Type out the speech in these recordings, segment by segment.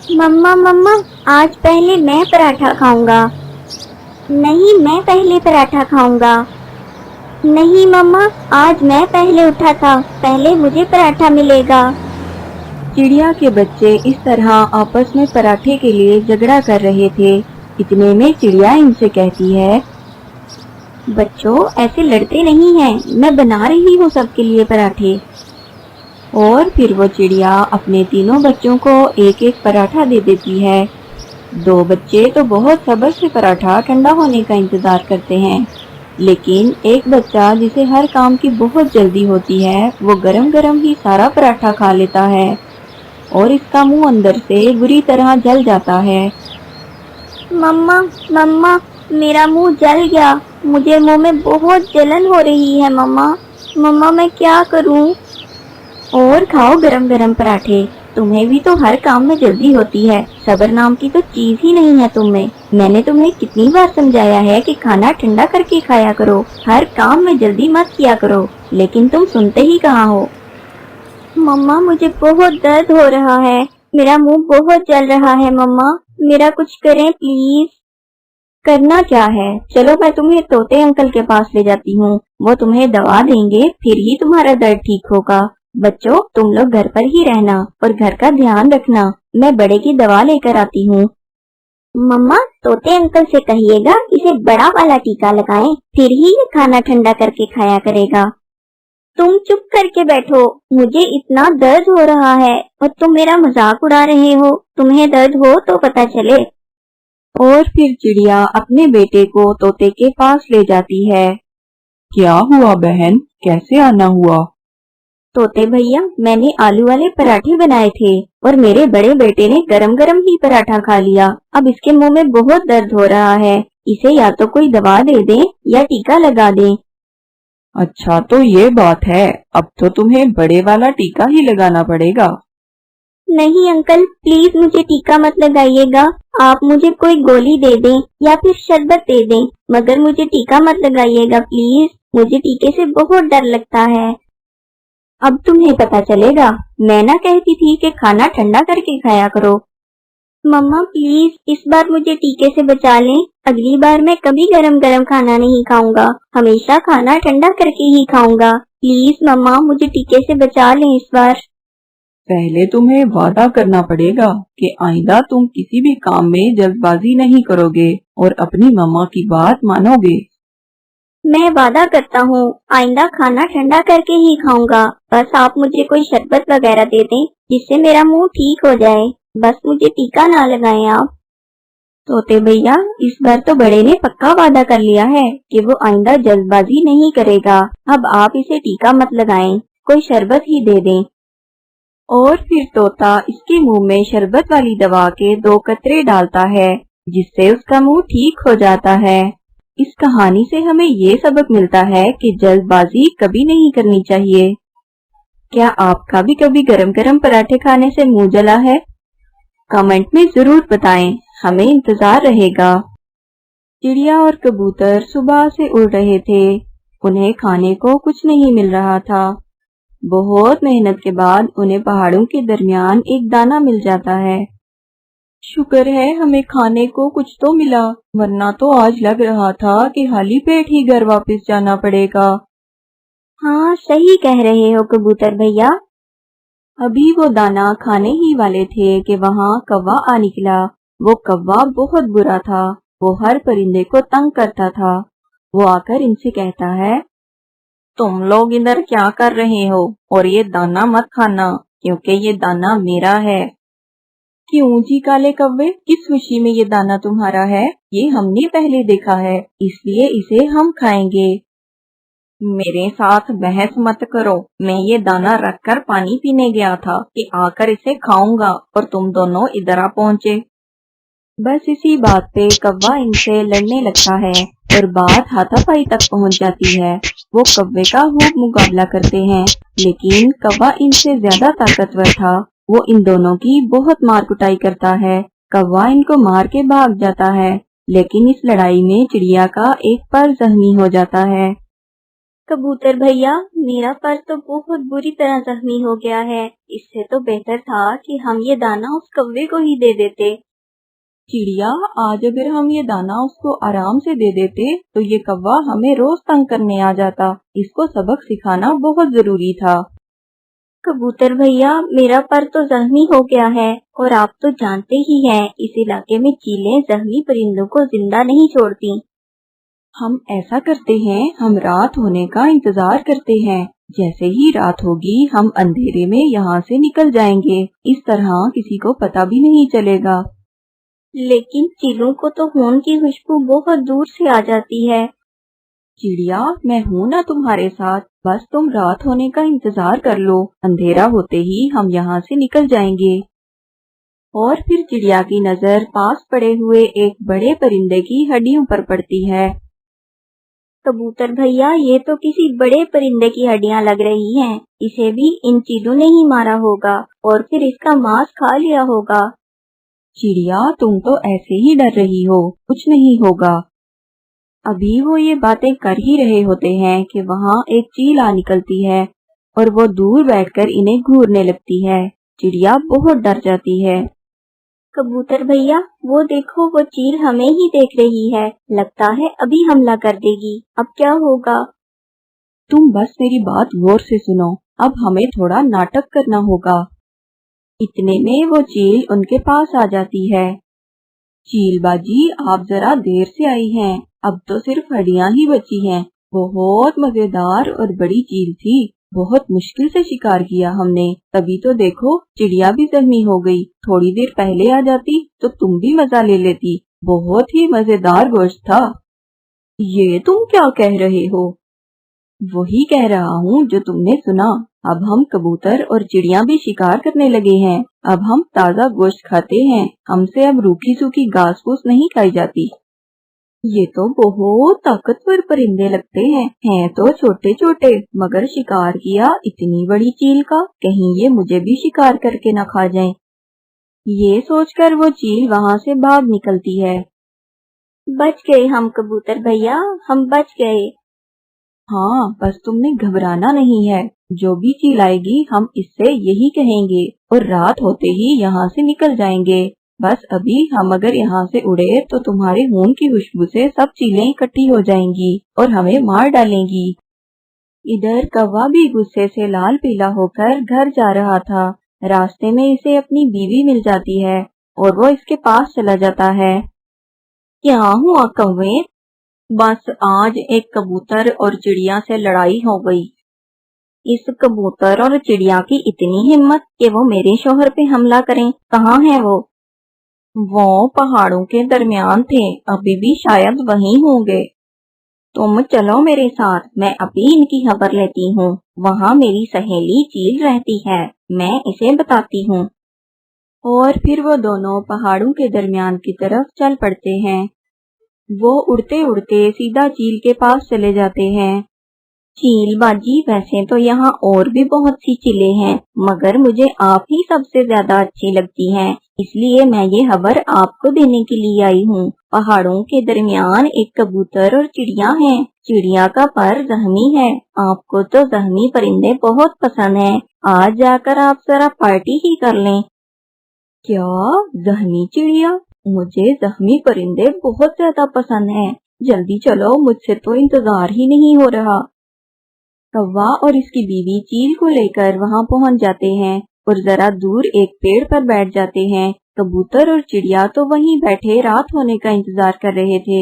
मम्मा मम्मा, आज पहले मैं पराठा खाऊंगा। नहीं, मैं पहले पराठा खाऊंगा। नहीं मम्मा, आज मैं पहले उठा था, पहले मुझे पराठा मिलेगा। चिड़िया के बच्चे इस तरह आपस में पराठे के लिए झगड़ा कर रहे थे। इतने में चिड़िया इनसे कहती है, बच्चों, ऐसे लड़ते नहीं हैं, मैं बना रही हूँ सबके लिए पराठे। और फिर वो चिड़िया अपने तीनों बच्चों को एक एक पराठा दे देती है। दो बच्चे तो बहुत सब्र से पराठा ठंडा होने का इंतजार करते हैं, लेकिन एक बच्चा जिसे हर काम की बहुत जल्दी होती है, वो गरम गरम ही सारा पराठा खा लेता है और इसका मुंह अंदर से बुरी तरह जल जाता है। मम्मा मम्मा, मेरा मुंह जल गया, मुझे मुंह में बहुत जलन हो रही है। मम्मा मम्मा, मैं क्या करूं? और खाओ गरम गरम पराठे, तुम्हें भी तो हर काम में जल्दी होती है, सब्र नाम की तो चीज ही नहीं है तुम में। मैंने तुम्हें कितनी बार समझाया है कि खाना ठंडा करके खाया करो, हर काम में जल्दी मत किया करो, लेकिन तुम सुनते ही कहाँ हो। मम्मा, मुझे बहुत दर्द हो रहा है, मेरा मुंह बहुत जल रहा है। मम्मा, मेरा कुछ करें प्लीज। करना क्या है, चलो मैं तुम्हें तोते अंकल के पास ले जाती हूँ, वो तुम्हें दवा देंगे, फिर ही तुम्हारा दर्द ठीक होगा। बच्चों, तुम लोग घर पर ही रहना और घर का ध्यान रखना, मैं बड़े की दवा लेकर आती हूँ। मम्मा, तोते अंकल से कहिएगा इसे बड़ा वाला टीका लगाएं, फिर ही ये खाना ठंडा करके खाया करेगा। तुम चुप करके बैठो, मुझे इतना दर्द हो रहा है और तुम मेरा मजाक उड़ा रहे हो। तुम्हें दर्द हो तो पता चले। और फिर चिड़िया अपने बेटे को तोते के पास ले जाती है। क्या हुआ बहन, कैसे आना हुआ? तोते भैया, मैंने आलू वाले पराठे बनाए थे और मेरे बड़े बेटे ने गरम गरम ही पराठा खा लिया। अब इसके मुंह में बहुत दर्द हो रहा है, इसे या तो कोई दवा दे दे या टीका लगा दे। अच्छा, तो ये बात है, अब तो तुम्हें बड़े वाला टीका ही लगाना पड़ेगा। नहीं अंकल, प्लीज मुझे टीका मत लगाइएगा, आप मुझे कोई गोली दे दें या फिर शरबत दे दें, मगर मुझे टीका मत लगाइएगा प्लीज, मुझे टीके से बहुत डर लगता है। अब तुम्हें पता चलेगा, मैं ना कहती थी कि खाना ठंडा करके खाया करो। मम्मा प्लीज, इस बार मुझे टीके से बचा लें, अगली बार मैं कभी गरम गरम खाना नहीं खाऊंगा, हमेशा खाना ठंडा करके ही खाऊंगा। प्लीज मम्मा, मुझे टीके से बचा लें इस बार। पहले तुम्हें वादा करना पड़ेगा कि आइंदा तुम किसी भी काम में जल्दबाजी नहीं करोगे और अपनी मम्मा की बात मानोगे। मैं वादा करता हूँ, आइंदा खाना ठंडा करके ही खाऊंगा, बस आप मुझे कोई शरबत वगैरह दे दें जिससे मेरा मुंह ठीक हो जाए, बस मुझे टीका ना लगाएं आप। तोते भैया, इस बार तो बड़े ने पक्का वादा कर लिया है कि वो आइंदा जल्दबाजी नहीं करेगा, अब आप इसे टीका मत लगाएं, कोई शरबत ही दे दें। और फिर तोता इसके मुंह में शरबत वाली दवा के 2 कतरे डालता है, जिससे उसका मुंह ठीक हो जाता है। इस कहानी से हमें ये सबक मिलता है कि जल्दबाजी कभी नहीं करनी चाहिए। क्या आपका भी कभी गरम गरम पराठे खाने से मुंह जला है? कमेंट में जरूर बताएं, हमें इंतजार रहेगा। चिड़िया और कबूतर सुबह से उड़ रहे थे, उन्हें खाने को कुछ नहीं मिल रहा था। बहुत मेहनत के बाद उन्हें पहाड़ों के दरमियान एक दाना मिल जाता है। शुक्र है हमें खाने को कुछ तो मिला, वरना तो आज लग रहा था कि खाली पेट ही घर वापस जाना पड़ेगा। हाँ, सही कह रहे हो कबूतर भैया। अभी वो दाना खाने ही वाले थे कि वहाँ कौवा आ निकला। वो कौवा बहुत बुरा था, वो हर परिंदे को तंग करता था। वो आकर इनसे कहता है, तुम लोग इधर क्या कर रहे हो, और ये दाना मत खाना क्योंकि ये दाना मेरा है। क्यों जी काले कौवे, किस खुशी में ये दाना तुम्हारा है? ये हमने पहले देखा है, इसलिए इसे हम खाएंगे। मेरे साथ बहस मत करो, मैं ये दाना रखकर पानी पीने गया था कि आकर इसे खाऊंगा और तुम दोनों इधर आ पहुँचे। बस इसी बात पे कौवा इनसे लड़ने लगता है और बात हाथापाई तक पहुंच जाती है। वो कौवे का खूब मुकाबला करते हैं, लेकिन कौवा इनसे ज्यादा ताकतवर था। वो इन दोनों की बहुत मार कुटाई करता है। कौवा इनको मार के भाग जाता है, लेकिन इस लड़ाई में चिड़िया का एक पर जख्मी हो जाता है। कबूतर भैया, मेरा पर तो बहुत बुरी तरह जख्मी हो गया है। इससे तो बेहतर था कि हम ये दाना उस कौवे को ही दे देते। चिड़िया, आज अगर हम ये दाना उसको आराम से दे देते तो ये कौवा हमें रोज तंग करने आ जाता। इसको सबक सिखाना बहुत जरूरी था। कबूतर भैया, मेरा पर तो जख्मी हो गया है और आप तो जानते ही हैं, इस इलाके में चीलें जख्मी परिंदों को जिंदा नहीं छोड़ती। हम ऐसा करते हैं, हम रात होने का इंतजार करते हैं। जैसे ही रात होगी हम अंधेरे में यहाँ से निकल जाएंगे। इस तरह किसी को पता भी नहीं चलेगा। लेकिन चीलों को तो खून की खुशबू बहुत दूर से आ जाती है। चिड़िया, मैं हूँ ना तुम्हारे साथ, बस तुम रात होने का इंतजार कर लो। अंधेरा होते ही हम यहाँ से निकल जाएंगे। और फिर चिड़िया की नजर पास पड़े हुए एक बड़े परिंदे की हड्डियों पर पड़ती है। कबूतर भैया, ये तो किसी बड़े परिंदे की हड्डियां लग रही हैं। इसे भी इन चीलों ने ही मारा होगा और फिर इसका मांस खा लिया होगा। चिड़िया, तुम तो ऐसे ही डर रही हो, कुछ नहीं होगा। अभी वो ये बातें कर ही रहे होते हैं कि वहाँ एक चील आ निकलती है और वो दूर बैठकर इन्हें घूरने लगती है। चिड़िया बहुत डर जाती है। कबूतर भैया, वो देखो, वो चील हमें ही देख रही है। लगता है अभी हमला कर देगी। अब क्या होगा? तुम बस मेरी बात गौर से सुनो। अब हमें थोड़ा नाटक करना होगा। इतने में वो चील उनके पास आ जाती है। चील बाजी, आप जरा देर से आई हैं। अब तो सिर्फ हड्डियां ही बची हैं। बहुत मजेदार और बड़ी चील थी। बहुत मुश्किल से शिकार किया हमने, तभी तो देखो चिड़िया भी जख्मी हो गई। थोड़ी देर पहले आ जाती तो तुम भी मजा ले लेती। बहुत ही मजेदार गोश्त था। ये तुम क्या कह रहे हो? वही कह रहा हूँ जो तुमने सुना। अब हम कबूतर और चिड़िया भी शिकार करने लगे हैं। अब हम ताज़ा गोश्त खाते हैं। हमसे अब रूखी सूखी घास फूस नहीं खाई जाती। ये तो बहुत ताकतवर परिंदे लगते हैं तो छोटे छोटे, मगर शिकार किया इतनी बड़ी चील का, कहीं ये मुझे भी शिकार करके न खा जाए। ये सोचकर वो चील वहाँ से भाग निकलती है। बच गए हम कबूतर भैया, हम बच गए। हाँ, बस तुमने घबराना नहीं है। जो भी चील आएगी हम इससे यही कहेंगे और रात होते ही यहाँ से निकल जाएंगे। बस अभी हम अगर यहाँ से उड़े तो तुम्हारे खून की खुशबू से सब चीलें इकट्ठी हो जाएंगी और हमें मार डालेंगी। इधर कौवा भी गुस्से से लाल पीला होकर घर जा रहा था। रास्ते में इसे अपनी बीवी मिल जाती है और वो इसके पास चला जाता है। क्या हुआ कौवे? बस आज एक कबूतर और चिड़िया से लड़ाई हो गई। इस कबूतर और चिड़िया की इतनी हिम्मत कि वो मेरे शौहर पे हमला करें। कहाँ है वो? वो पहाड़ों के दरमियान थे, अभी भी शायद वहीं होंगे। तुम चलो मेरे साथ, मैं अभी इनकी खबर लेती हूँ। वहाँ मेरी सहेली चील रहती है, मैं इसे बताती हूँ। और फिर वो दोनों पहाड़ों के दरमियान की तरफ चल पड़ते हैं। वो उड़ते उड़ते सीधा चील के पास चले जाते हैं। चील बाजी, वैसे तो यहाँ और भी बहुत सी चीलें हैं, मगर मुझे आप ही सबसे ज्यादा अच्छी लगती हैं, इसलिए मैं ये खबर आपको देने के लिए आई हूँ। पहाड़ों के दरमियान एक कबूतर और चिड़िया है। चिड़िया का पर जख्मी है। आपको तो जख्मी परिंदे बहुत पसंद हैं। आज जाकर आप जरा पार्टी ही कर लें। क्या? जख्मी चिड़िया? मुझे जख्मी परिंदे बहुत ज्यादा पसंद हैं। जल्दी चलो, मुझसे तो इंतजार ही नहीं हो रहा। कौवा और इसकी बीवी चील को लेकर वहाँ पहुँच जाते हैं और जरा दूर एक पेड़ पर बैठ जाते हैं। कबूतर और चिड़िया तो वहीं बैठे रात होने का इंतजार कर रहे थे।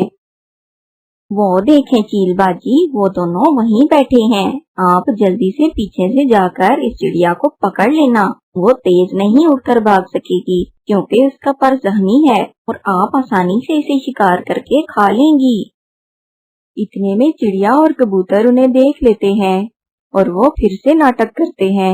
वो देखें चील बाजी, वो दोनों वहीं बैठे हैं। आप जल्दी से पीछे से जाकर इस चिड़िया को पकड़ लेना। वो तेज नहीं उड़कर भाग सकेगी क्योंकि उसका पर जख्मी है और आप आसानी से इसे शिकार करके खा लेंगी। इतने में चिड़िया और कबूतर उन्हें देख लेते हैं और वो फिर से नाटक करते हैं।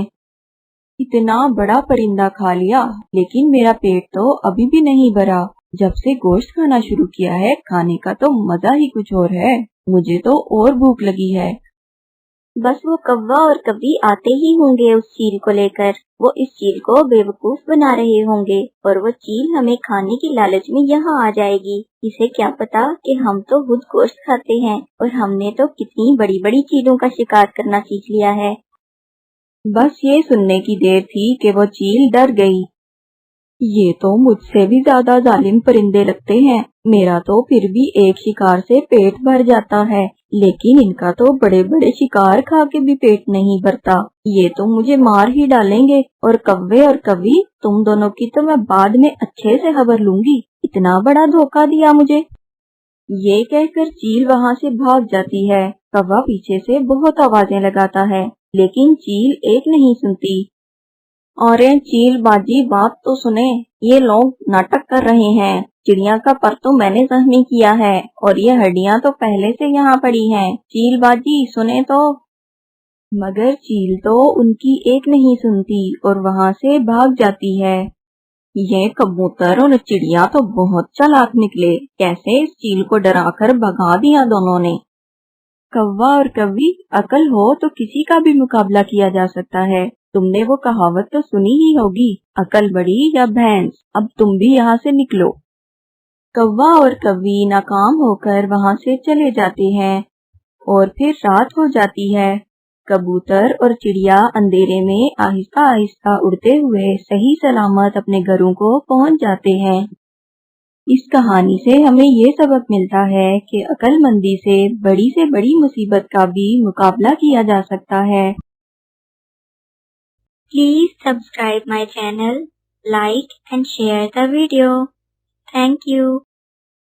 इतना बड़ा परिंदा खा लिया, लेकिन मेरा पेट तो अभी भी नहीं भरा। जब से गोश्त खाना शुरू किया है, खाने का तो मजा ही कुछ और है। मुझे तो और भूख लगी है। बस वो कौवा और कव्वी आते ही होंगे उस चील को लेकर। वो इस चील को बेवकूफ बना रहे होंगे और वो चील हमें खाने की लालच में यहाँ आ जाएगी। इसे क्या पता कि हम तो खुद गोश्त खाते हैं और हमने तो कितनी बड़ी बड़ी चीलों का शिकार करना सीख लिया है। बस ये सुनने की देर थी कि वो चील डर गई। ये तो मुझसे भी ज्यादा जालिम परिंदे लगते हैं। मेरा तो फिर भी एक शिकार से पेट भर जाता है, लेकिन इनका तो बड़े बड़े शिकार खा के भी पेट नहीं भरता। ये तो मुझे मार ही डालेंगे। और कव्वे और कव्वी, तुम दोनों की तो मैं बाद में अच्छे से खबर लूंगी। इतना बड़ा धोखा दिया मुझे। ये कहकर चील वहाँ से भाग जाती है। कौवा पीछे से बहुत आवाजें लगाता है, लेकिन चील एक नहीं सुनती। अरे चील बाजी, बात तो सुने। ये लोग नाटक कर रहे हैं। चिड़िया का पर तो मैंने जख्मी किया है और ये हड्डियां तो पहले से यहाँ पड़ी हैं। चील बाजी सुने तो। मगर चील तो उनकी एक नहीं सुनती और वहाँ से भाग जाती है। ये कबूतर और चिड़िया तो बहुत चालाक निकले। कैसे इस चील को डराकर भगा दिया दोनों ने। कौवा और कव्वी, अकल हो तो किसी का भी मुकाबला किया जा सकता है। तुमने वो कहावत तो सुनी ही होगी, अकल बड़ी या भैंस। अब तुम भी यहाँ से निकलो। कौवा और कव्वी नाकाम होकर वहाँ से चले जाते हैं और फिर रात हो जाती है। कबूतर और चिड़िया अंधेरे में आहिस्ता आहिस्ता उड़ते हुए सही सलामत अपने घरों को पहुँच जाते हैं। इस कहानी से हमें ये सबक मिलता है कि अक्लमंदी से बड़ी मुसीबत का भी मुकाबला किया जा सकता है। Please subscribe my channel, like and share the video. Thank you.